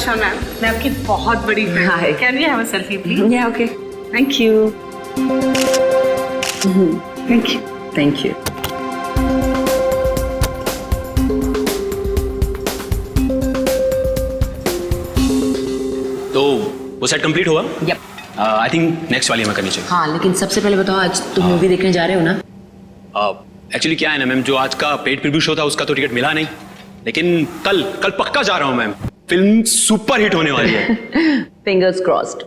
Shona, मैं आपकी बहुत बड़ी फैन हूँ। Can we have a selfie, please? Yeah, okay. Thank you. Thank you. Thank you. तो वो सेट कंप्लीट हुआ? Yep. आई थिंक नेक्स्ट वाली हमें करनी चाहिए। हाँ, लेकिन सबसे पहले बताओ, आज तुम मूवी देखने जा रहे हो ना? एक्चुअली क्या है ना मैम, जो आज का पेड प्रीव्यू शो था उसका तो टिकट मिला नहीं, लेकिन कल पक्का जा रहा हूँ मैम। फिल्म सुपर हिट होने वाली है। Fingers crossed.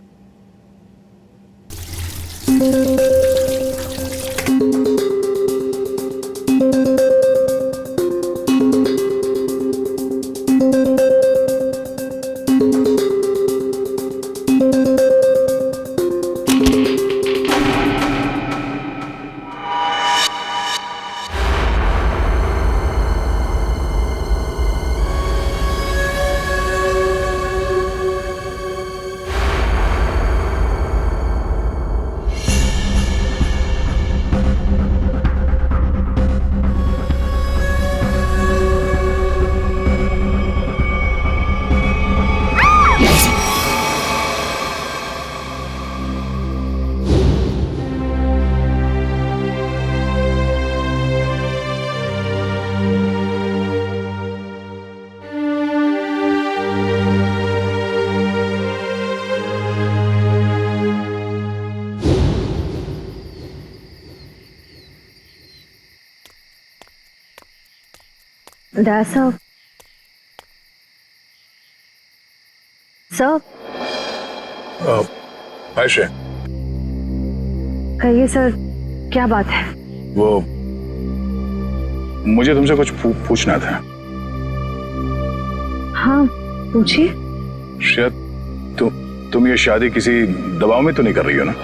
Sir. Sir. Ayesha, कहिए सर, क्या बात है? वो मुझे तुमसे कुछ पूछना था। हाँ, पूछिए। शायद तुम ये शादी किसी दबाव में तो नहीं कर रही हो ना?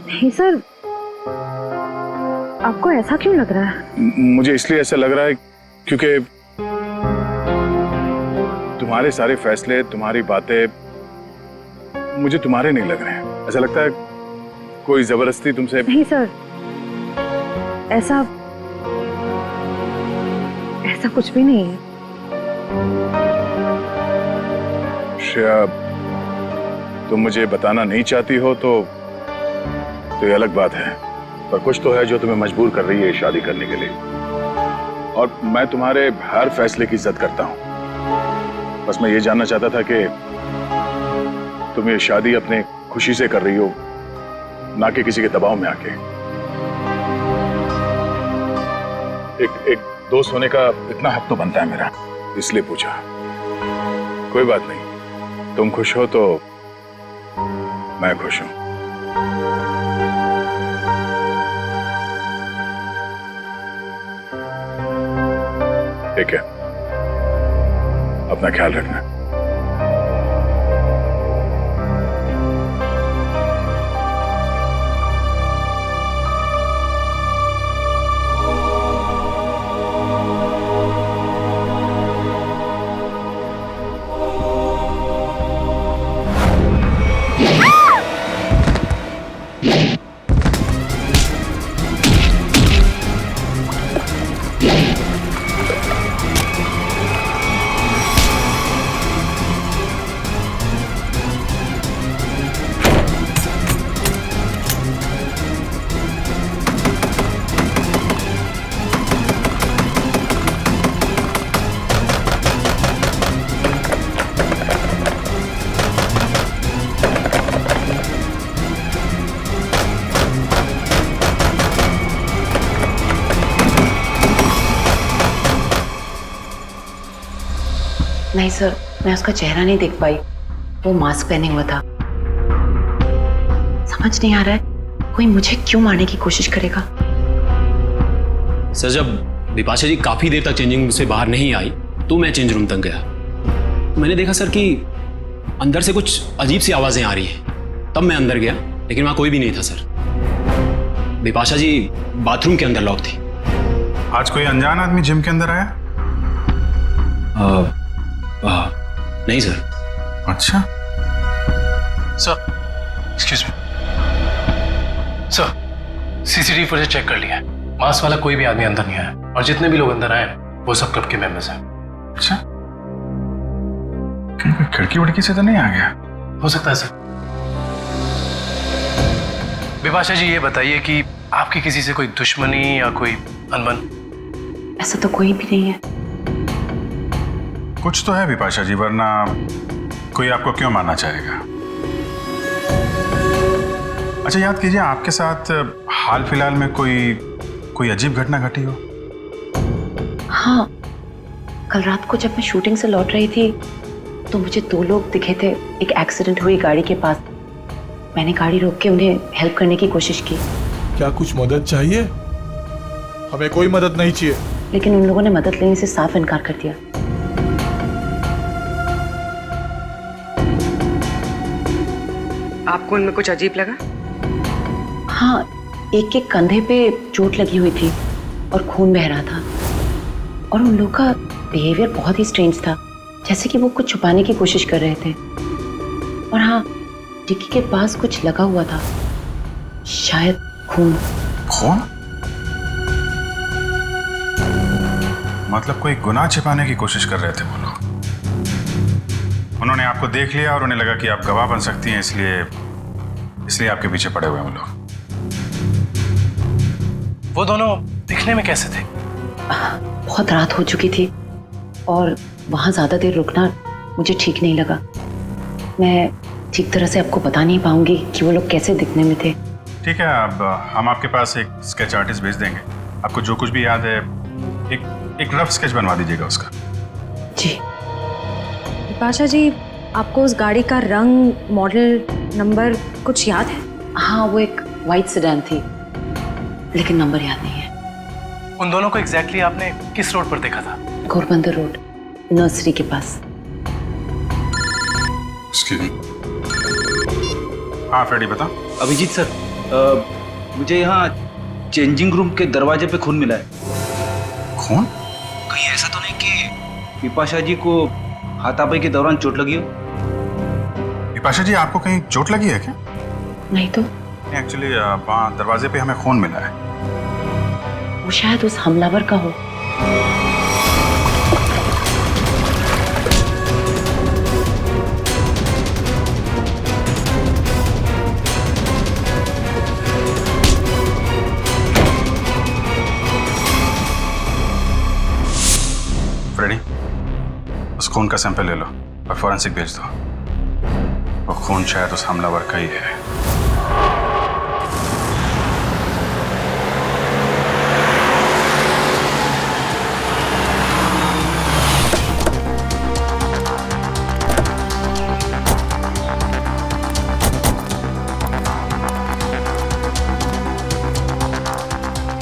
नहीं सर, आपको ऐसा क्यों लग रहा है? मुझे इसलिए ऐसा लग रहा है क्योंकि तुम्हारे सारे फैसले, तुम्हारी बातें मुझे तुम्हारे नहीं लग रहे हैं। ऐसा लगता है कोई जबरदस्ती तुमसे। नहीं सर, ऐसा कुछ भी नहीं है। श्रेया, तुम मुझे बताना नहीं चाहती हो तो ये अलग बात है, पर कुछ तो है जो तुम्हें मजबूर कर रही है शादी करने के लिए। और मैं तुम्हारे हर फैसले की इज्जत करता हूं। बस मैं ये जानना चाहता था कि तुम ये शादी अपने खुशी से कर रही हो, ना कि किसी के दबाव में आके। एक दोस्त होने का इतना हक तो बनता है मेरा, इसलिए पूछा। कोई बात नहीं, तुम खुश हो तो मैं खुश हूं। ठीक है, अपना ख्याल रखना। नहीं सर, मैं उसका चेहरा नहीं देख पाई, वो मास्क पहने हुआ था। समझ नहीं आ रहा है कोई मुझे क्यों मारने की कोशिश करेगा। सर, जब बिपाशा जी काफी देर तक चेंजिंग रूम से बाहर नहीं आई तो मैं चेंज रूम तक गया। मैंने देखा सर कि अंदर से कुछ अजीब सी आवाजें आ रही हैं। तब मैं अंदर गया लेकिन वहां कोई भी नहीं था सर। बिपाशा जी बाथरूम के अंदर लॉक थी। आज कोई अनजान आदमी जिम के अंदर आया? नहीं सर। अच्छा sir, excuse me sir, CCTV footage check कर लिया है। मास्क वाला कोई भी आदमी अंदर नहीं आया और जितने भी लोग अंदर आए वो सब क्लब के मेंबर्स हैं। अच्छा, कहीं कोई खिड़की वड़की से तो नहीं आ गया? हो सकता है सर। बिपाशा जी ये बताइए कि आपकी किसी से कोई दुश्मनी या कोई अनबन? ऐसा तो कोई भी नहीं है। कुछ तो है बिपाशा जी, वरना कोई आपको क्यों मारना चाहेगा? अच्छा याद कीजिए, आपके साथ हाल फिलहाल में कोई अजीब घटना घटी हो? हाँ, कल रात को जब मैं शूटिंग से लौट रही थी तो मुझे 2 लोग दिखे थे एक एक्सीडेंट हुई गाड़ी के पास। मैंने गाड़ी रोक के उन्हें हेल्प करने की कोशिश की। क्या कुछ मदद चाहिए? हमें कोई मदद नहीं चाहिए। लेकिन उन लोगों ने मदद लेने से साफ इनकार कर दिया। आपको उनमें कुछ अजीब लगा? हाँ, एक के कंधे पे चोट लगी हुई थी और खून बह रहा था। और उन लोगों का बिहेवियर बहुत ही स्ट्रेंज था, जैसे कि वो कुछ छुपाने की कोशिश कर रहे थे। और हाँ, डिक्की के पास कुछ लगा हुआ था, शायद खून। खून? मतलब कोई गुनाह छिपाने की कोशिश कर रहे थे वो लोग। उन्होंने आपको देख लिया और उन्हें लगा कि आप गवाह बन सकती हैं, इसलिए आपके पीछे पड़े हुए हैं वो लोग। वो दोनों दिखने में कैसे थे? बहुत रात हो चुकी थी और वहाँ ज़्यादा देर रुकना मुझे ठीक नहीं लगा। मैं ठीक तरह से आपको बता नहीं पाऊंगी कि वो लोग कैसे दिखने में थे। ठीक है, अब हम आपके पास एक स्केच आर्टिस्ट भेज देंगे। आपको जो कुछ भी याद है एक रफ स्केच बनवा दीजिएगा उसका। जी। बिपाशा जी, आपको उस गाड़ी का रंग, मॉडल, नंबर कुछ याद है? हाँ, वो एक वाइट सेडान थी, लेकिन नंबर याद नहीं है। उन दोनों को एग्जैक्टली आपने किस रोड पर देखा था? घोरबंदर रोड, नर्सरी के पास। हाँ फ्रेडी, बता। अभिजीत सर, मुझे यहाँ चेंजिंग रूम के दरवाजे पे खून मिला है। खून? कहीं ऐसा तो नहीं कि बिपाशा जी को हाथापाई के दौरान चोट लगी हो? बिपाशा जी, आपको कहीं चोट लगी है क्या? नहीं तो। एक्चुअली वहाँ दरवाजे पे हमें खून मिला है। वो शायद उस हमलावर का हो। फ्रेडी, उस खून का सैंपल ले लो और फॉरेंसिक भेज दो। वो खून शायद उस हमलावर का ही है।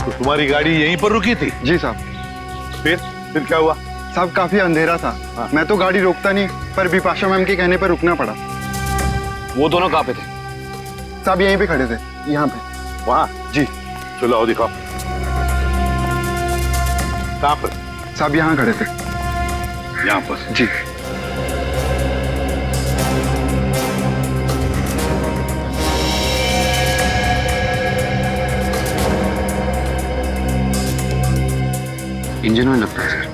तो तुम्हारी गाड़ी यहीं पर रुकी थी? जी साहब। फिर क्या हुआ? साहब काफी अंधेरा था। हाँ। मैं तो गाड़ी रोकता नहीं, पर बिपाशा मैम के कहने पर रुकना पड़ा। वो दोनों कहाँ पे थे? साहब यहीं पे खड़े थे, यहाँ पे। वहाँ? जी। चलो आओ दिखाओ। कहाँ पर? साहब यहाँ खड़े थे। यहाँ पर? जी। इंजन में लगता है सर।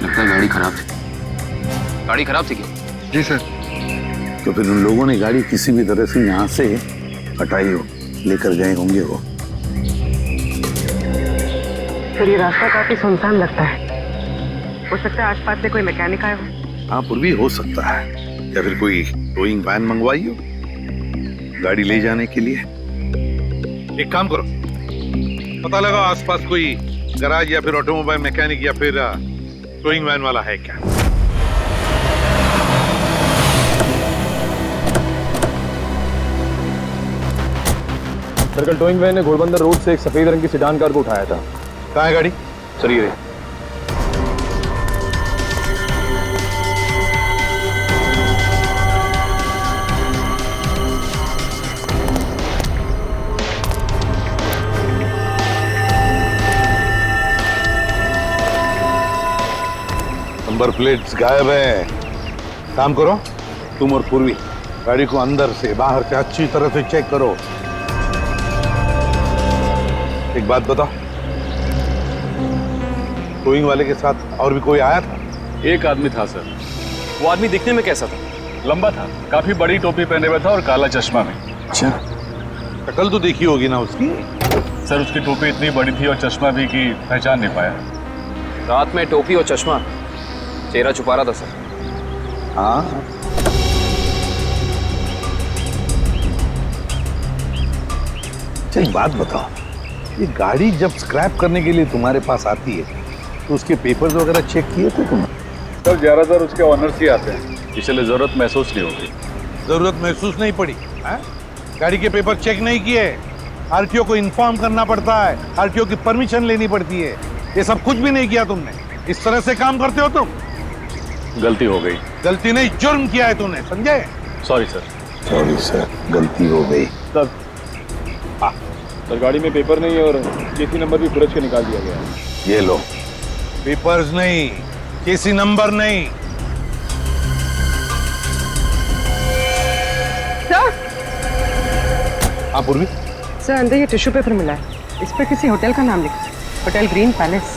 लगता है गाड़ी खराब थी। गाड़ी खराब थी क्या? जी सर। तो फिर उन लोगों ने गाड़ी किसी भी तरह से यहाँ से हटाई हो, लेकर गए होंगे वो। फिर ये रास्ता काफी सुनसान लगता है। हो सकता है आसपास से कोई मैकेनिक आया हो। हाँ, पर भी हो सकता है। या फिर कोई टोइंग वैन मंगवाई हो गाड़ी ले जाने के लिए। एक काम करो, पता लगाओ आसपास कोई गराज या फिर ऑटोमोबाइल मैकेनिक या फिर टोइंग वैन वाला है क्या। सर्कल टोइंग वैन ने घोड़बंदर रोड से एक सफेद रंग की सेडान कार को उठाया था। कहाँ है गाड़ी? सर ये नंबर प्लेट्स गायब हैं। काम करो, तुम और पूर्वी गाड़ी को अंदर से बाहर से अच्छी तरह से चेक करो। एक बात बताओ, टोइंग वाले के साथ और भी कोई आया था? एक आदमी था सर। वो आदमी दिखने में कैसा था? लंबा था, काफी बड़ी टोपी पहने हुआ था और काला चश्मा में। अच्छा, शक्ल तो देखी होगी ना उसकी? सर उसकी टोपी इतनी बड़ी थी और चश्मा भी कि पहचान नहीं पाया। रात में टोपी और चश्मा, चेहरा छुपा रहा था सर। हाँ, एक बात बताओ, ये गाड़ी जब स्क्रैप करने के लिए तुम्हारे पास आती है तो उसके पेपर्स वगैरह चेक किए थे तुमने? सर ज्यादातर उसके ऑनर्स ही आते हैं, इसलिए जरूरत महसूस नहीं होती। जरूरत महसूस नहीं पड़ी है? गाड़ी के पेपर चेक नहीं किए? आरटीओ को इन्फॉर्म करना पड़ता है, आरटीओ की परमिशन लेनी पड़ती है। ये सब कुछ भी नहीं किया तुमने। इस तरह से काम करते हो तुम? गलती हो गई। गलती नहीं, जुर्म किया है तुमने, समझे? Sorry sir. सॉरी सर, गलती हो गई। सर सर गाड़ी में पेपर नहीं है और केसी नंबर भी फुरज के निकाल दिया गया है। ये लो, पेपर्स नहीं, केसी नंबर नहीं। सर, हाँ पूर्वी? सर अंदर ये टिश्यू पेपर मिला है, इस पर किसी होटल का नाम लिखा है, होटल ग्रीन पैलेस।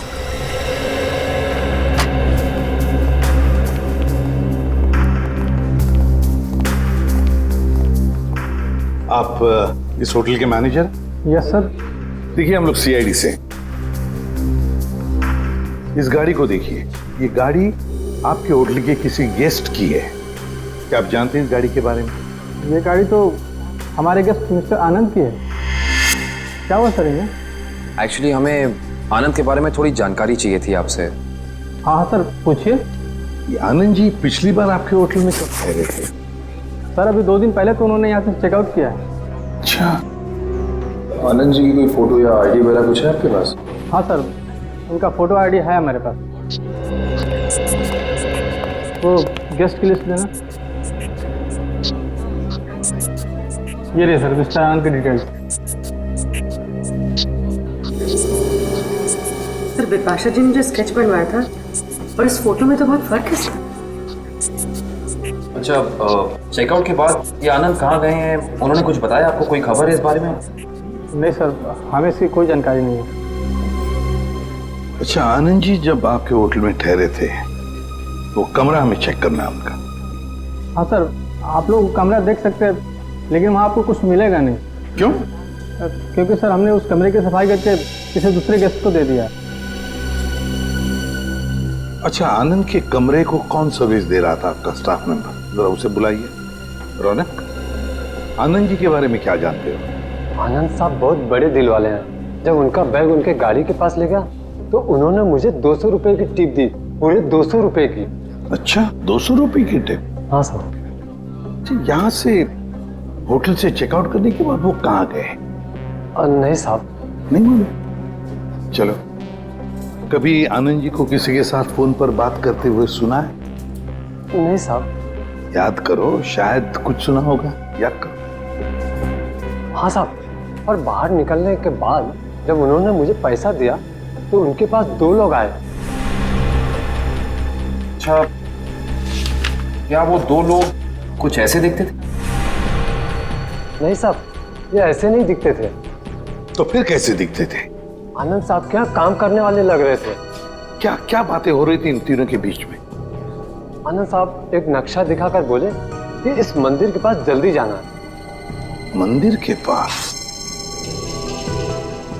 आप इस होटल के मैनेजर? Yes sir. देखिए हम लोग सीआईडी से। इस गाड़ी को देखिए, ये गाड़ी आपके होटल के किसी गेस्ट की है। क्या आप जानते हैं इस गाड़ी के बारे में? ये गाड़ी तो हमारे गेस्ट मिस्टर आनंद की है। क्या हुआ सर ये? एक्चुअली हमें आनंद के बारे में थोड़ी जानकारी चाहिए थी आपसे। हाँ हाँ सर, पूछिए। ये आनंद जी पिछली बार आपके होटल में कब ठहरे थे? सर अभी 2 दिन पहले तो उन्होंने यहाँ से चेकआउट किया है। अच्छा, आनंद जी की कोई फोटो या आईडी वगैरह कुछ है आपके पास? हाँ सर, उनका फोटो आईडी है हमारे पास। वो गेस्ट की लिस्ट देना। ये रही सर मिस्टर आनंद की डिटेल्स। सर बिपाशा जी ने जो स्केच बनवाया था और इस फोटो में तो बहुत फर्क है सर। अच्छा, चेकआउट के बाद ये आनंद कहाँ गए हैं, उन्होंने कुछ बताया आपको? कोई खबर है इस बारे में? नहीं सर, हमें इसकी कोई जानकारी नहीं है। अच्छा, आनंद जी जब आपके होटल में ठहरे थे तो कमरा हमें चेक करना है उनका। हाँ सर, आप लोग कमरा देख सकते हैं, लेकिन वहाँ आपको कुछ मिलेगा नहीं। क्यों? क्योंकि सर हमने उस कमरे की सफाई करके किसी दूसरे गेस्ट को दे दिया। अच्छा, आनंद के कमरे को कौन सर्विस दे रहा था आपका स्टाफ मेंबर? जरा उसे बुलाइए। रौनक, आनंद जी के बारे में क्या जानते हो? आनंद साहब बहुत बड़े दिल वाले हैं। जब उनका बैग उनके गाड़ी के पास ले गया तो उन्होंने मुझे 200 रुपए की टिप दी, पूरे 200 रुपए की। अच्छा, 200 रुपए की टिप? हाँ सर। यहाँ से होटल से चेकआउट करने के बाद वो कहाँ गए? नहीं साहब, नहीं मालूम। चलो, कभी आनंद जी को किसी के साथ फोन पर बात करते हुए सुना है? नहीं साहब। याद करो, शायद कुछ सुना होगा, याद करो। हाँ साहब, और बाहर निकलने के बाद जब उन्होंने मुझे पैसा दिया तो उनके पास 2 लोग आए। अच्छा, क्या वो 2 लोग कुछ ऐसे दिखते थे? नहीं साहब, ये ऐसे नहीं दिखते थे। तो फिर कैसे दिखते थे? आनंद साहब के यहाँ काम करने वाले लग रहे थे। क्या क्या बातें हो रही थी इन तीनों के बीच में? आनंद साहब एक नक्शा दिखाकर बोले कि इस मंदिर के पास जल्दी जाना है। मंदिर के पास?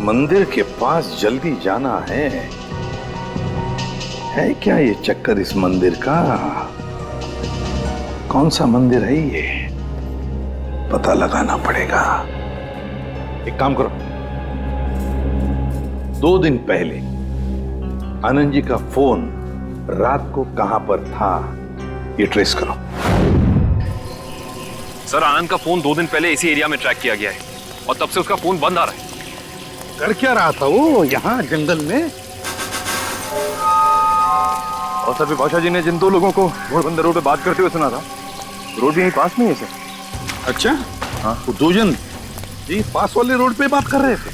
मंदिर के पास जल्दी जाना है क्या ये चक्कर इस मंदिर का? कौन सा मंदिर है ये? पता लगाना पड़ेगा। एक काम करो, 2 दिन पहले आनंद जी का फोन रात को कहां पर था ये ट्रेस करो। सर, आनंद का फोन 2 दिन पहले इसी एरिया में ट्रैक किया गया है और तब से उसका फोन बंद आ रहा है। कर क्या रहा था वो यहाँ जंगल में? और सर विभाषा जी ने जिन 2 लोगों को घोड़बंदर रोड पे बात करते हुए सुना था, रोड भी यहीं पास में है सर। अच्छा हाँ, वो 2 जन जी पास वाले रोड पे बात कर रहे थे।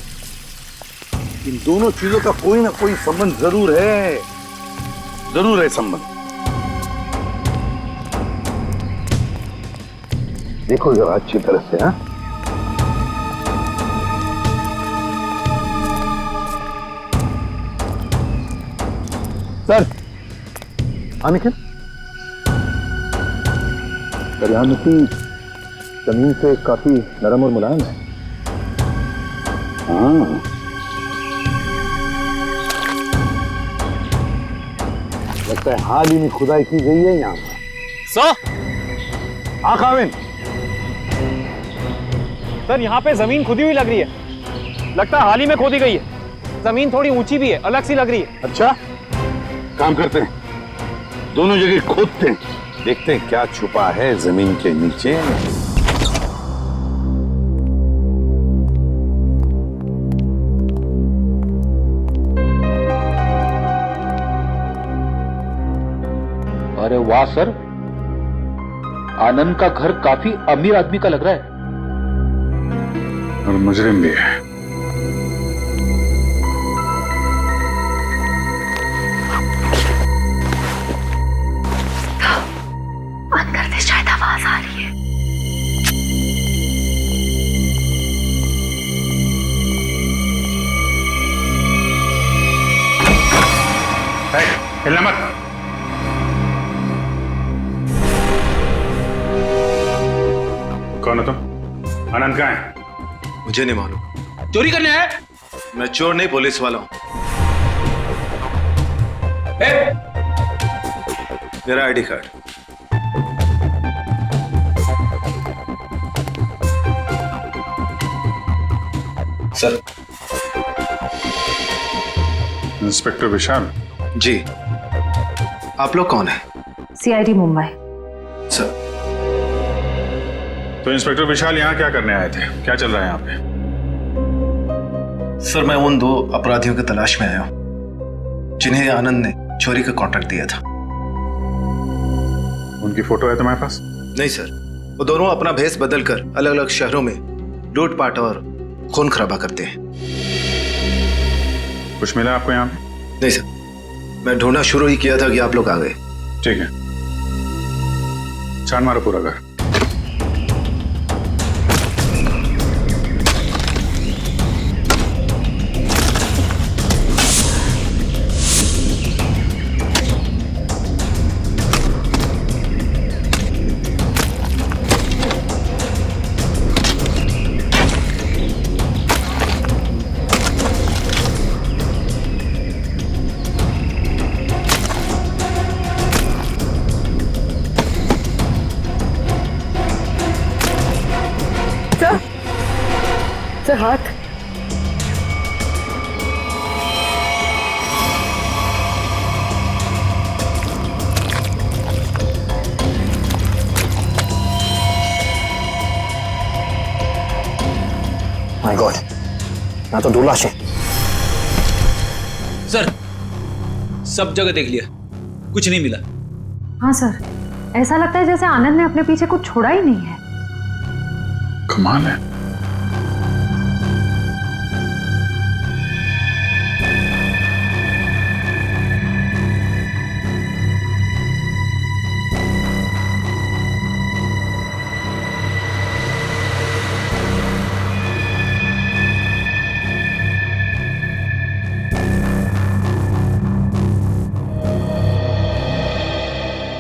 इन दोनों चीजों का कोई ना कोई संबंध जरूर है संबंध। देखो जरा अच्छी तरह से। हाँ सर, अनिखिल सर, यहाँ मिट्टी जमीन से काफी नरम और मुलायम है। हाँ लगता है हाल ही में खुदाई की गई है यहाँ पर। सर हाँ काविन, सर यहाँ पे जमीन खुदी हुई लग रही है। लगता है हाल ही में खोदी गई है। जमीन थोड़ी ऊंची भी है, अलग सी लग रही है। अच्छा काम करते हैं, दोनों जगह खोदते हैं, देखते हैं क्या छुपा है जमीन के नीचे। अरे वाह सर, आनंद का घर काफी अमीर आदमी का लग रहा है। और मुजरिम भी है। अंदर से शायद आवाज आ रही है। हिलना मत। कौन हो तुम? आनंद कहाँ है? मुझे नहीं मालूम। चोरी करने आया? मैं चोर नहीं, पुलिस वाला हूं। मेरा आईडी कार्ड। सर। इंस्पेक्टर विशाल जी, आप लोग कौन है? CID मुंबई। सर। तो इंस्पेक्टर विशाल यहाँ क्या करने आए थे? क्या चल रहा है यहाँ पे? सर मैं उन 2 अपराधियों की तलाश में आया हूं जिन्हें आनंद ने चोरी का कॉन्ट्रैक्ट दिया था। उनकी फोटो है तुम्हारे पास? नहीं सर, वो दोनों अपना भेष बदलकर अलग अलग शहरों में लूटपाट और खून खराबा करते हैं। कुछ मिला आपको यहाँ पे? नहीं सर, मैं ढूंढना शुरू ही किया था कि आप लोग आ गए। ठीक है, छान मारो पूरा घर। सर हाथ। माय गॉड, यहाँ तो 2 लाशें। सर सब जगह देख लिया, कुछ नहीं मिला। हाँ सर, ऐसा लगता है जैसे आनंद ने अपने पीछे कुछ छोड़ा ही नहीं है। कमाल है।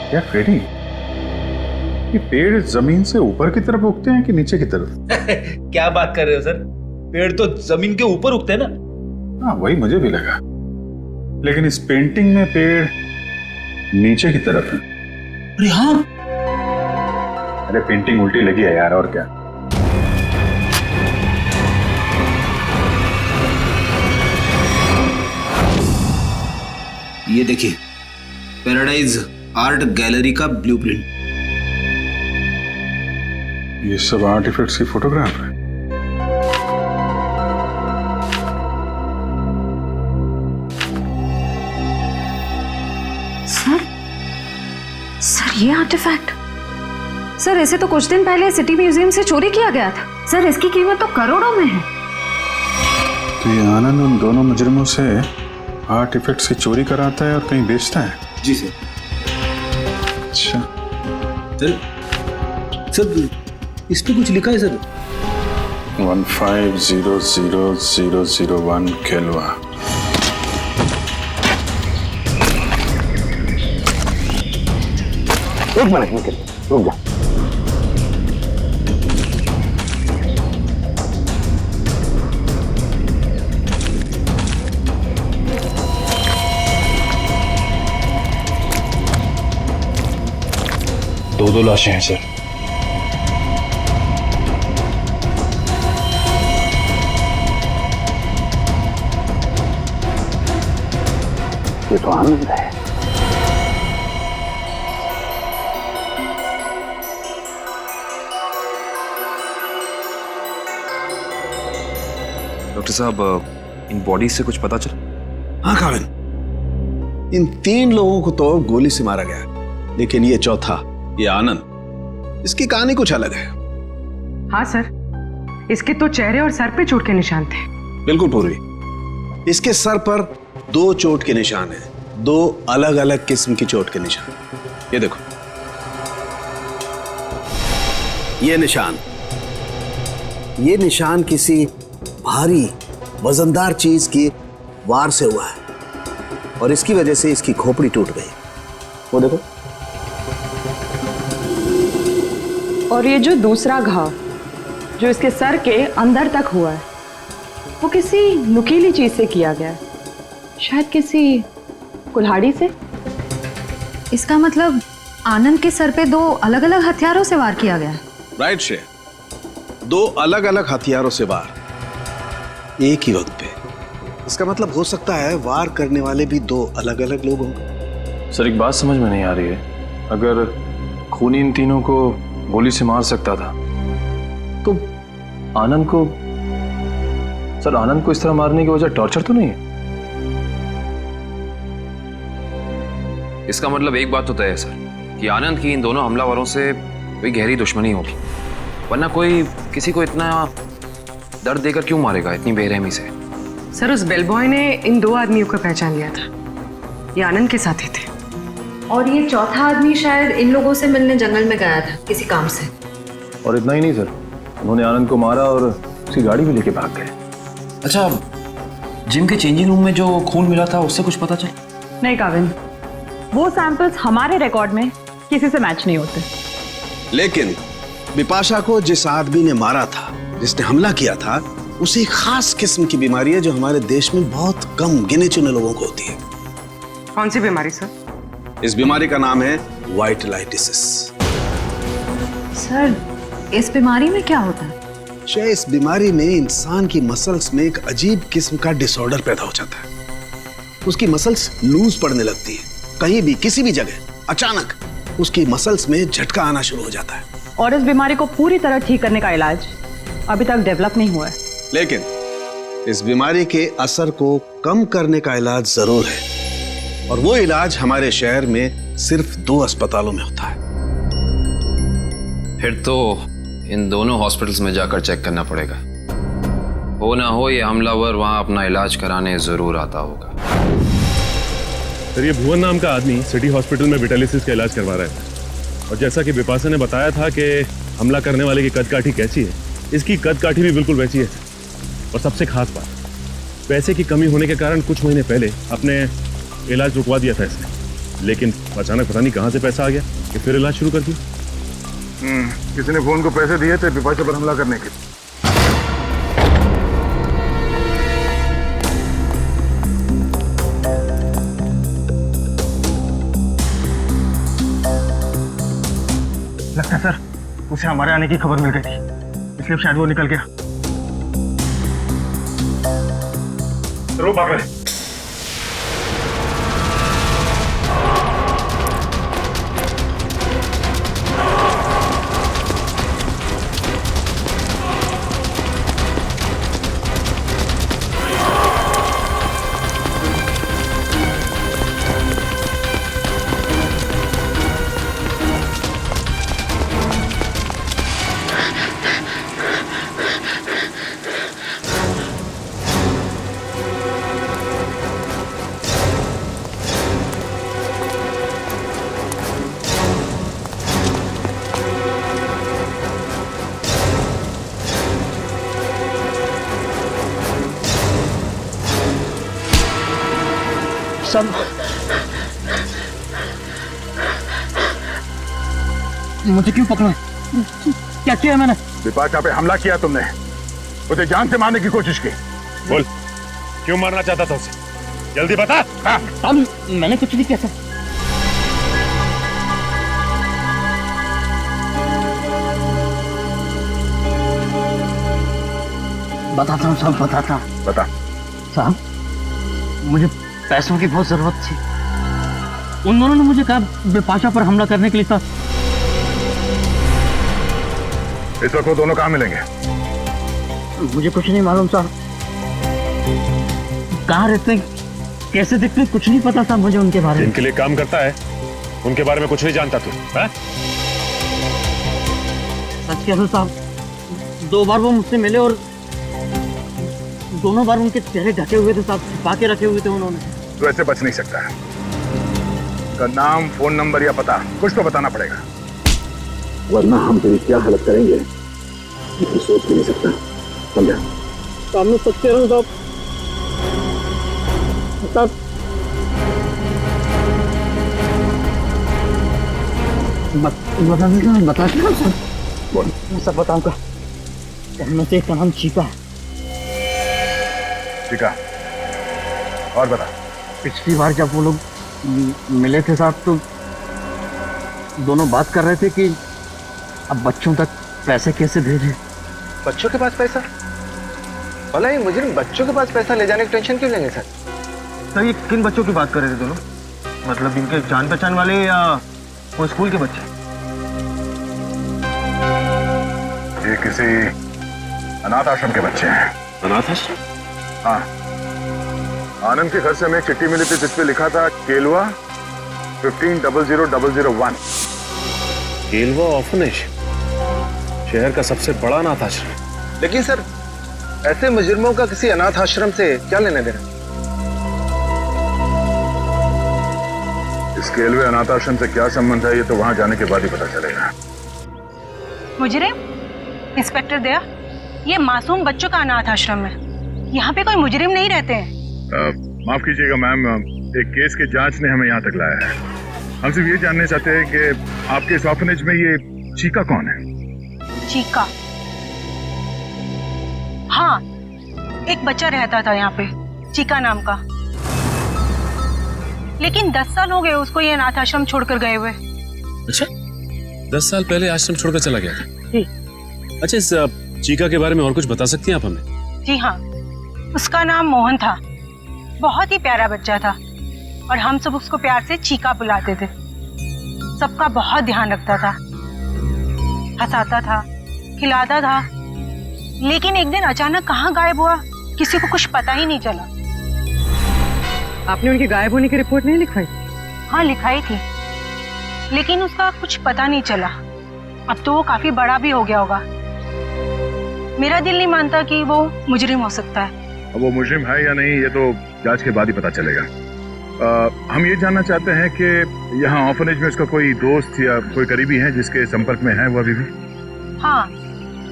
क्या फ्रेडी, ये पेड़ जमीन से ऊपर की तरफ उगते हैं कि नीचे की तरफ? क्या बात कर रहे हो सर, पेड़ तो जमीन के ऊपर उगते हैं ना। हाँ वही मुझे भी लगा, लेकिन इस पेंटिंग में पेड़ नीचे की तरफ है। अरे हाँ, अरे पेंटिंग उल्टी लगी है यार, और क्या। ये देखिए, पैराडाइज आर्ट गैलरी का ब्लूप्रिंट। ये सब आर्टिफैक्ट्स की फोटोग्राफ है। सर ये आर्टिफैक्ट, सर इसे तो कुछ दिन पहले सिटी म्यूजियम से चोरी किया गया था। सर इसकी कीमत तो करोड़ों में है। तो ये आनंद उन दोनों मुजरिमों से आर्टिफैक्ट्स की चोरी कराता है और कहीं बेचता है? जी सर। अच्छा सर इस पे कुछ लिखा है सर। 15000001 केलवा। एक मिनट निकल, रुक जा। दो लाशें हैं सर। ये तो आनंद है। डॉक्टर साहब, इन बॉडीज से कुछ पता चला? हाँ काविन, इन 3 लोगों को तो गोली से मारा गया, लेकिन ये चौथा, ये आनंद, इसकी कहानी कुछ अलग है। हाँ सर, इसके तो चेहरे और सर पे चोट के निशान थे। बिल्कुल पूर्वी, इसके सर पर 2 चोट के निशान हैं, 2 अलग अलग किस्म की चोट के निशान। ये देखो, ये निशान किसी भारी वजनदार चीज की वार से हुआ है और इसकी वजह से इसकी खोपड़ी टूट गई। वो देखो। और ये जो दूसरा घाव जो इसके सर के अंदर तक हुआ है, वो किसी नुकीली चीज से किया गया है, शायद किसी कुल्हाड़ी से। इसका मतलब आनंद के सर पे 2 अलग अलग हथियारों से वार किया गया है। राइट श्रेया, 2 अलग अलग हथियारों से वार एक ही वक्त पे। इसका मतलब हो सकता है वार करने वाले भी 2 अलग अलग लोग होंगे। सर एक बात समझ में नहीं आ रही है, अगर खूनी इन तीनों को गोली से मार सकता था तो आनंद को, सर आनंद को इस तरह मारने की वजह टॉर्चर तो नहीं है? इसका मतलब एक बात तो तय है सर कि आनंद की इन दोनों हमलावरों से कोई गहरी दुश्मनी होगी, वरना कोई किसी को इतना दर्द देकर क्यों मारेगा इतनी बेरहमी से? सर उस बेलबॉय ने इन 2 आदमियों को पहचान लिया था, ये आनंद के साथी थे। और ये चौथा आदमी शायद इन लोगों से मिलने जंगल में गया था किसी काम से। और इतना ही नहीं सर, उन्होंने आनंद को मारा और उसकी गाड़ी भी लेके भाग गए। अच्छा, जिम के चेंजिंग रूम में जो खून मिला था उससे कुछ पता चला? नहीं काविन, वो सैंपल्स हमारे रिकॉर्ड में किसी से मैच नहीं होते। लेकिन बिपाशा को जिस आदमी ने मारा था, जिसने हमला किया था, उसे एक खास किस्म की बीमारी है जो हमारे देश में बहुत कम गिने चुने लोगों को होती है। कौन सी बीमारी सर? इस बीमारी का नाम है वाइटलाइटिसिस। सर इस बीमारी में क्या होता है? इस बीमारी में इंसान की मसल्स में एक अजीब किस्म का डिसऑर्डर पैदा हो जाता है। उसकी मसल्स लूज पड़ने लगती है, कहीं भी किसी भी जगह अचानक उसकी मसल्स में झटका आना शुरू हो जाता है। और इस बीमारी को पूरी तरह ठीक करने का इलाज अभी तक डेवलप नहीं हुआ है। लेकिन इस बीमारी के असर को कम करने का इलाज जरूर है, और वो इलाज हमारे शहर में सिर्फ 2 अस्पतालों में होता है। फिर तो इन दोनों हॉस्पिटल्स में जाकर चेक करना पड़ेगा। हो ना हो ये हमलावर वहां अपना इलाज कराने जरूर आता होगा। सर ये भुवन नाम का आदमी सिटी हॉस्पिटल में विटालिसिस का इलाज करवा रहा है, और जैसा कि बिपाशा ने बताया था कि हमला करने वाले की कदकाठी कैसी है, इसकी कदकाठी भी बिल्कुल वैसी है। और सबसे खास बात, पैसे की कमी होने के कारण कुछ महीने पहले अपने इलाज रुकवा दिया था इसने, लेकिन अचानक पता नहीं कहाँ से पैसा आ गया कि फिर इलाज शुरू कर दिया। किसी ने भुवन को पैसे दिए थे बिपाशा पर हमला करने के। लगता है सर उसे हमारे आने की खबर मिल गई थी, इसलिए शायद वो निकल गया। रो भाग रहे। सब मुझे क्यों पकड़ा? क्या किया मैंने? बिपाशा पे हमला किया तुमने, उसे जान से मारने की कोशिश की। बोल, क्यों मारना चाहता था उसे? जल्दी बता। हाँ। साहब मैंने कुछ नहीं किया सर। बताता हूँ साहब, बताता हूँ। बता। साहब मुझे पैसों की बहुत जरूरत थी। उन दोनों ने मुझे कहा बिपाशा पर हमला करने के लिए था। इस वक्त वो दोनों कहाँ मिलेंगे? मुझे कुछ नहीं मालूम साहब, कहाँ रहते हैं, कैसे दिखते हैं, कुछ नहीं पता था मुझे उनके बारे में। इनके लिए काम करता है, उनके बारे में कुछ नहीं जानता तू? सच कह रहा हूं साहब, 2 बार वो मुझसे मिले और दोनों बार उनके चेहरे ढके हुए थे साहब, छिपा के रखे हुए थे उन्होंने। तो ऐसे बच नहीं सकता है। का नाम, फोन नंबर या पता कुछ तो बताना पड़ेगा, वरना हम तेरी क्या हालत करेंगे ये सोच भी नहीं सकता। समझा? सामने सच कह रहा हूँ साहब। बता बोल। मैं सब बताऊंगा। उनमें से एक का नाम चीका है। चीका? और बता। पिछली बार जब वो लोग मिले थे साहब तो दोनों बात कर रहे थे कि अब बच्चों तक पैसे कैसे भेजे। बच्चों के पास पैसा? भला ये मुजरिम बच्चों के पास पैसा ले जाने की टेंशन क्यों लेंगे सर? सर ये किन बच्चों की बात कर रहे थे दोनों? मतलब इनके जान पहचान वाले या वो स्कूल के बच्चे? ये किसी अनाथ आश्रम के बच्चे हैं। अनाथ आश्रम? हाँ, आनंद के घर से हमें एक चिट्ठी मिली थी जिसपे लिखा था केलवा 150001। केलवा ऑर्फनेज, शहर का सबसे बड़ा अनाथ आश्रम। लेकिन सर ऐसे मुजरिमों का किसी अनाथ आश्रम से क्या लेना देना? इस केलवे अनाथ आश्रम से क्या संबंध है ये तो वहां जाने के बाद ही पता चलेगा। मुजरिम? इंस्पेक्टर दया, ये मासूम बच्चों का अनाथ आश्रम है, यहाँ पे कोई मुजरिम नहीं रहते हैं। माफ कीजिएगा मैम, एक केस के जांच ने हमें यहाँ तक लाया है। हम सिर्फ ये जानना चाहते हैं कि आपके इस ऑर्फनेज में ये चीका कौन है? चीका? हाँ, एक बच्चा रहता था यहाँ पे, चीका नाम का। लेकिन 10 साल हो गए उसको ये अनाथ आश्रम छोड़कर गए हुए। अच्छा, 10 साल पहले आश्रम छोड़कर चला गया था? जी। अच्छा, इस चीका के बारे में और कुछ बता सकती हैं आप हमें? जी हाँ, उसका नाम मोहन था, बहुत ही प्यारा बच्चा था और हम सब उसको प्यार से चीका बुलाते थे। सबका बहुत ध्यान रखता था, हंसाता था, खिलाता था। लेकिन एक दिन अचानक कहाँ गायब हुआ किसी को कुछ पता ही नहीं चला। आपने उनके गायब होने की रिपोर्ट नहीं लिखवाई? हाँ लिखाई थी, लेकिन उसका कुछ पता नहीं चला। अब तो वो काफी बड़ा भी हो गया होगा। मेरा दिल नहीं मानता कि वो मुजरिम हो सकता है। अब वो मुजरिम है या नहीं ये तो जांच के बाद ही पता चलेगा। हम ये जानना चाहते हैं कि यहाँ ऑर्फनेज में उसका कोई दोस्त या कोई करीबी है जिसके संपर्क में है वो अभी भी? हाँ,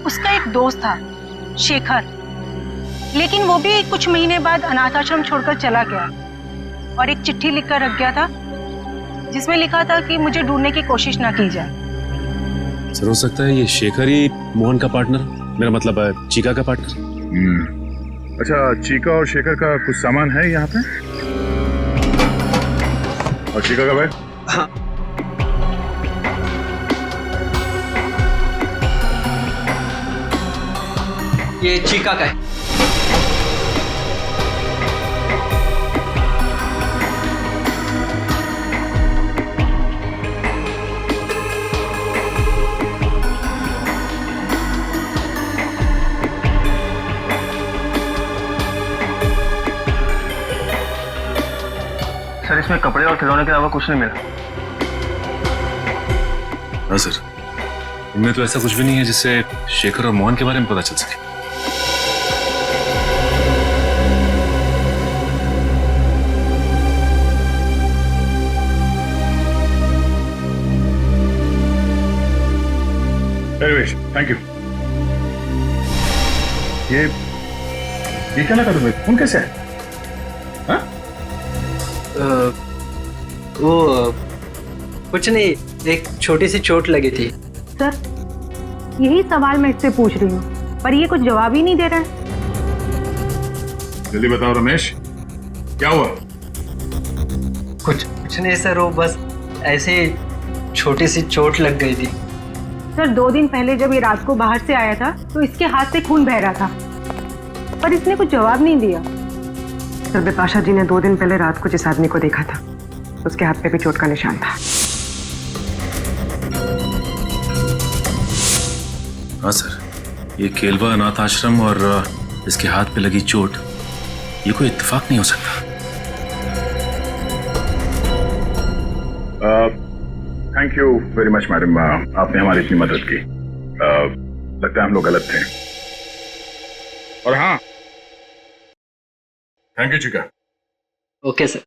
उसका एक दोस्त था, शेखर, लेकिन वो भी कुछ महीने बाद अनाथ आश्रम छोड़कर चला गया और एक चिट्ठी लिखकर रख गया था जिसमें लिखा था कि मुझे ढूंढने की कोशिश ना की जाए। सर, हो सकता है ये शेखर ही मोहन का पार्टनर, मेरा मतलब चीका का पार्टनर। अच्छा, चीका और शेखर का कुछ सामान है यहाँ पे? और चीका का बैग? हाँ। ये चीका का है। सर इसमें कपड़े और खिलौने के अलावा कुछ नहीं मिला। हाँ सर, इनमें तो ऐसा कुछ भी नहीं है जिससे शेखर और मोहन के बारे में पता चल सके। Anyways, thank you. ये क्या लगा तुम्हें? फोन कैसे है? हाँ? वो कुछ नहीं, एक छोटी सी चोट लगी थी। सर, यही सवाल मैं इससे पूछ रही हूँ, पर ये कुछ जवाब ही नहीं दे रहा है। जल्दी बताओ रमेश, क्या हुआ? कुछ नहीं सर, वो बस ऐसे छोटी सी चोट लग गई थी। सर, 2 दिन पहले जब ये रात को बाहर से आया था तो इसके हाथ से खून बह रहा था, पर इसने कुछ जवाब नहीं दिया। सर, बिपाशा जी ने 2 दिन पहले रात को जिस आदमी को देखा था, उसके हाथ पे भी चोट का निशान था। हाँ सर, ये केलवा अनाथ आश्रम और इसके हाथ पे लगी चोट, ये कोई इत्तेफाक नहीं हो सकता। Thank you very much madam, आपने हमारी इतनी मदद की। लगता है हम लोग गलत थे। और हाँ, थैंक यू चिका। Okay sir.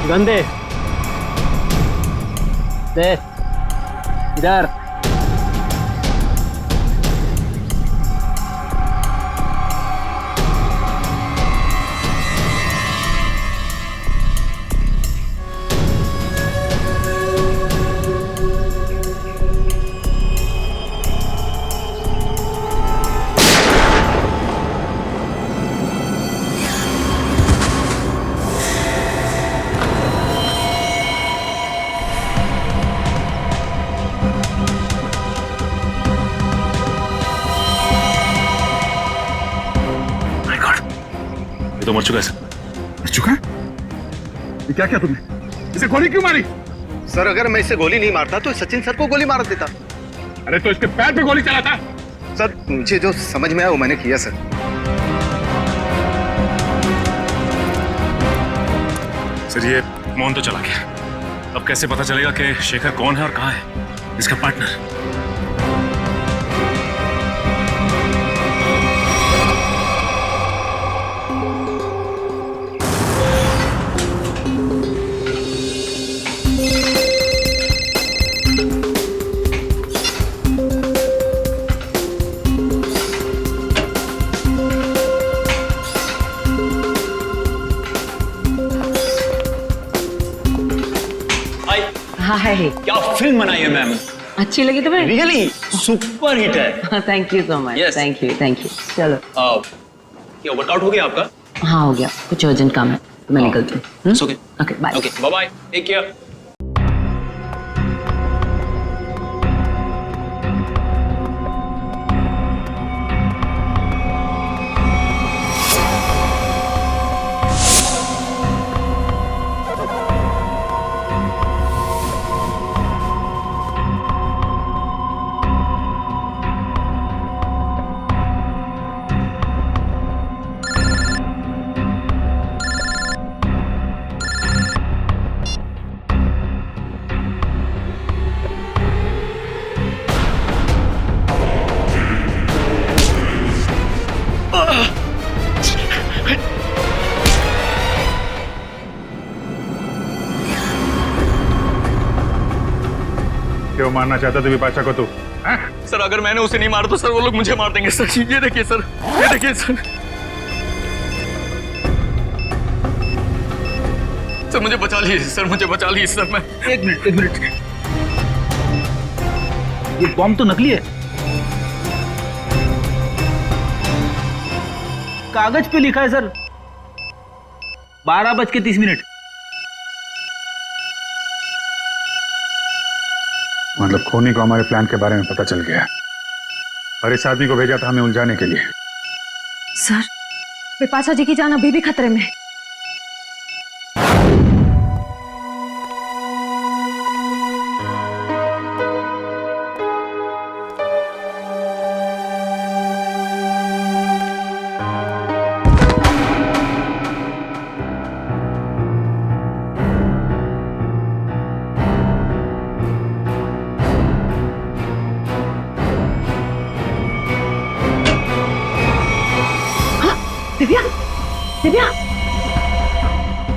गंदे दे इधर। ये तो मर चुका है सर। मर चुका है? ये क्या किया तुमने? इसे गोली क्यों मारी? सर, अगर मैं इसे गोली नहीं मारता तो सचिन सर को गोली मार देता। अरे तो इसके पैर पे गोली चलाता। सर, मुझे जो समझ में आया वो मैंने किया सर। सर, ये मोहन तो चला गया, अब कैसे पता चलेगा कि शेखर कौन है और कहाँ है इसका पार्टनर? हाय। क्या फिल्म बनाई है मैम, अच्छी लगी तुम्हें? रियली सुपर हिट है। Thank you so much. Yes. Thank you. चलो ये वर्कआउट हो गया आपका? हाँ हो गया, कुछ अर्जेंट काम है तो मैं निकलती हूँ। Okay okay bye. Okay bye bye, take care. क्यों मारना चाहता तू विपाशा को? तू सर अगर मैंने उसे नहीं मारा तो सर वो लोग मुझे मार देंगे सर। ये देखिए सर, ये देखिए सर। सर मुझे बचा लीजिए सर, मुझे बचा लीजिए सर। मैं एक मिनट। ये बॉम्ब तो नकली है, कागज पे लिखा है सर 12:30। मतलब खूनी को हमारे प्लान के बारे में पता चल गया और इस आदमी को भेजा था हमें उलझाने के लिए। सर, बिपाशा जी की जान अभी भी खतरे में है।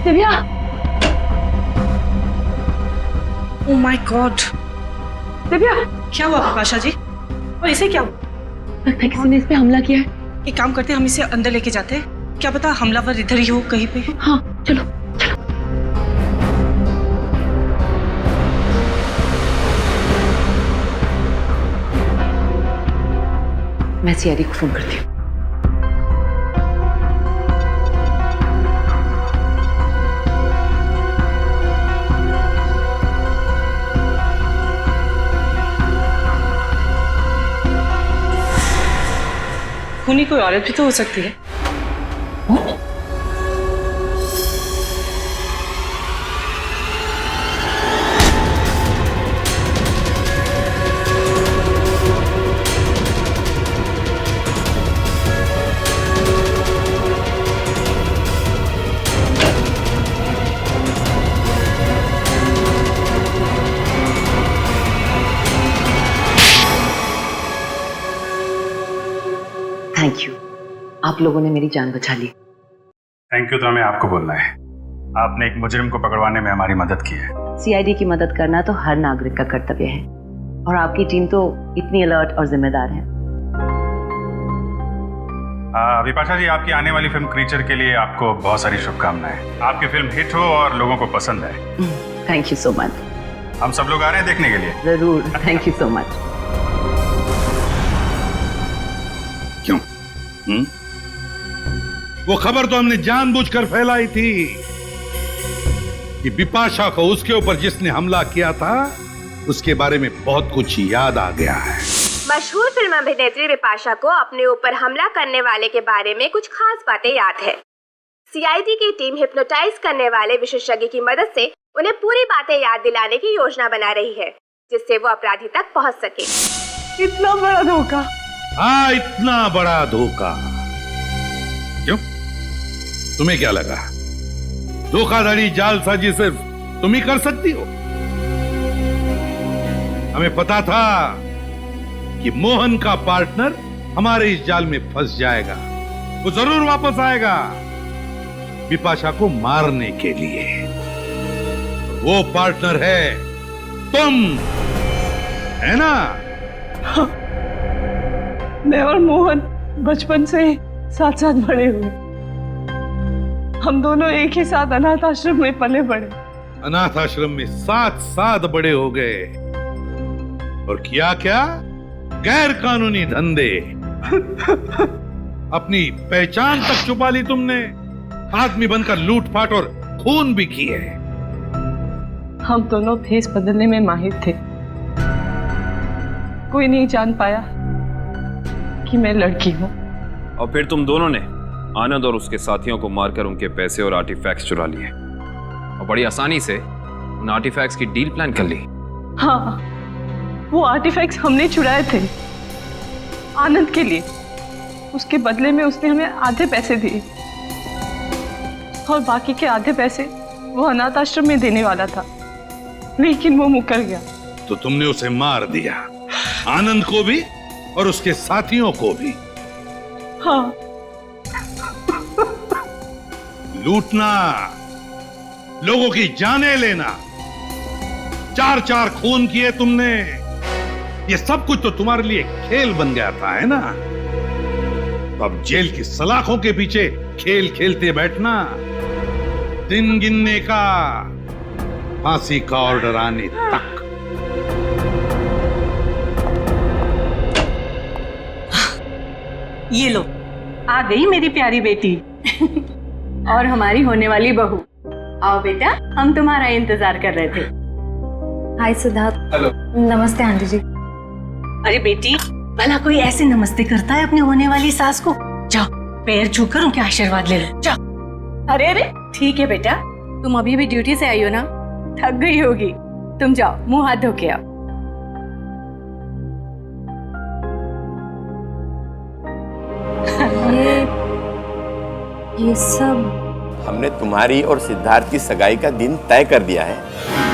Divya oh my God, Divya क्या हुआ बिपाशा जी? और इसे क्या हुआ? लगता है किसी ने इस पे हमला किया है। एक काम करते हैं, हम इसे अंदर लेके जाते हैं, क्या पता हमलावर इधर ही हो कहीं पे। हाँ चलो। मैं सीआईडी को फोन करती हूँ। खूनी कोई औरत भी तो हो सकती है। थैंक यू, आप लोगों ने मेरी जान बचा ली। थैंक यू तो हमें आपको बोलना है, आपने एक मुजरिम को पकड़वाने में हमारी मदद की है। सीआईडी की मदद करना तो हर नागरिक का कर्तव्य है और आपकी टीम तो इतनी अलर्ट और जिम्मेदार है। विपाशा जी, आपकी आने वाली फिल्म क्रीचर के लिए आपको बहुत सारी शुभकामनाएं। आपकी फिल्म हिट हो और लोगों को पसंद आए। Thank you so much. हम सब लोग आ रहे हैं देखने के लिए। जरूर, थैंक यू सो मच। क्यों? वो खबर तो हमने जानबूझकर फैलाई थी कि बिपाशा को उसके ऊपर जिसने हमला किया था उसके बारे में बहुत कुछ याद आ गया है। मशहूर फिल्म अभिनेत्री बिपाशा को अपने ऊपर हमला करने वाले के बारे में कुछ खास बातें याद है। सीआईडी की टीम हिप्नोटाइज करने वाले विशेषज्ञ की मदद से उन्हें पूरी बातें याद दिलाने की योजना बना रही है, जिससे वो अपराधी तक पहुंच सके। इतना बड़ा धोखा। हाँ, इतना बड़ा धोखा। क्यों? तुम्हें क्या लगा धोखाधड़ी जालसाजी सिर्फ तुम ही कर सकती हो? हमें पता था कि मोहन का पार्टनर हमारे इस जाल में फंस जाएगा। वो जरूर वापस आएगा बिपाशा को मारने के लिए। वो पार्टनर है तुम, है ना? हाँ, मैं और मोहन बचपन से साथ साथ बड़े हुए। हम दोनों एक ही साथ अनाथ आश्रम में पले बड़े। अनाथ आश्रम में साथ साथ बड़े हो गए और किया क्या? गैर कानूनी धंधे। अपनी पहचान तक छुपा ली तुमने। आदमी बनकर लूटपाट और खून भी किए। हम दोनों भेस बदलने में माहिर थे। कोई नहीं जान पाया कि मैं लड़की हूं। और फिर तुम दोनों ने आनंद और उसके साथियों को मारकर उनके पैसे और आर्टिफैक्ट्स चुरा लिए और बड़ी आसानी से उन आर्टिफैक्ट्स की डील प्लान कर ली। हाँ, वो आर्टिफैक्ट्स हमने चुराए थे आनंद के लिए। उसके बदले में उसने हमें आधे पैसे दिए और बाकी के आधे पैसे वो अनाथ आश्रम में देने वाला था, लेकिन वो मुकर गया। तो तुमने उसे मार दिया, आनंद को भी और उसके साथियों को भी। हाँ। लूटना, लोगों की जानें लेना, 4-4 खून किए तुमने। ये सब कुछ तो तुम्हारे लिए खेल बन गया था, है ना? तो अब जेल की सलाखों के पीछे खेल खेलते बैठना, दिन गिनने का, फांसी का ऑर्डर आने तक। ये लो, आ गई मेरी प्यारी बेटी और हमारी होने वाली बहू। आओ बेटा, हम तुम्हारा इंतजार कर रहे थे। हाय सिद्धार्थ। हेलो। नमस्ते आंटी जी। अरे बेटी, भला कोई ऐसे नमस्ते करता है अपने होने वाली सास को? जाओ, पैर छूकर उनके आशीर्वाद ले लो, जाओ। अरे अरे, ठीक है बेटा, तुम अभी भी ड्यूटी से आई हो ना, थक गई होगी। तुम जाओ, मुंह हाथ धो के आओ। ये सब हमने तुम्हारी और सिद्धार्थ की सगाई का दिन तय कर दिया है।